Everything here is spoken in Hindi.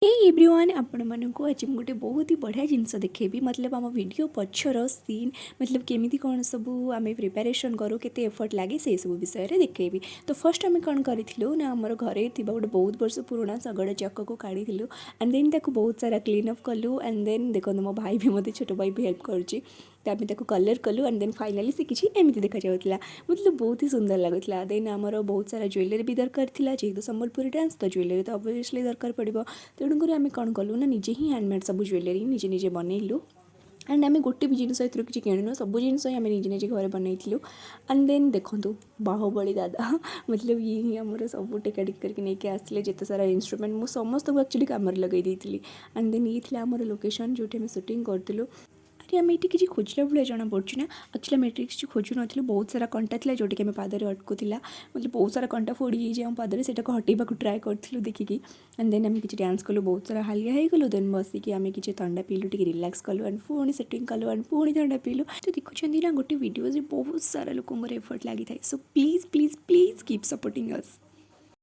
हे एवरीवन आपण मानक आज गोटे बहुत ही बढ़िया जिनस देखेबी मतलब आम वीडियो पछर सीन मतलब केमी कौन सब आम प्रिपेरेसन करूँ केते एफर्ट लगे से सब विषय में देखेबी। तो फर्स्ट आम कौन करूँ ना आमर घरे गोटे बहुत वर्ष पुराना शगड़ चक को काढ़ी एंड देन ताको बहुत सारा क्लीन अप कलु एंड देन देखो मो भाई भी मत छोट भाई भी हेल्प करुच्ची तो आम कलर कलु एंड देन फाइनाली से किसी एमती देखा जाऊला मतलब बहुत ही सुंदर लगुला। देन आमर बहुत सारा ज्वेलरी भी दरकार था जेहेतु संबलपुरी डांस तो ज्वेलरी तो ऑब्वियसली दरकार पड़ो तेणुक आम कौन कलु ना निजे ही हैंडमेड सब ज्वेलरी निजे निजे बनइलु एंड आम गोटे भी जिन किसी किणुन सब जिनस आम निजे निजे घर बनइलु। एंड देन देखो बाहुबली दादा मतलब ये ही आमर सब टेका टेक करके लेके आसते जिते सारा इंस्ट्रुमेंट मुझे समस्त को एक्चुअली कम लगे एंड देन ये आमर लोकेशन जो आम सुटिंग करूँ। अरे आम ये किसी खोजला भाई जना पड़ी ना एक्चुअली आम ये किसी खोजु नु बहुत सारा कंटा था जोटि आम पादर अटकुला मतलब बहुत सारा कंटा फोड़ी जाए आम पादर से हटेबा ट्राए करूँ देखिकी एंड देन आम किसी डांस कलु बहुत सारा हालिया हो गलु देन बसिकी आम किसी थंडा पीलु टी रिलैक्स कलु एंड पुणी सेटिंग कलु एंड पुणी थंडा पीलु। तो देखुं ना गोटे वीडियो बहुत सारा लोक एफर्ट लगी था so please please please keep supporting us.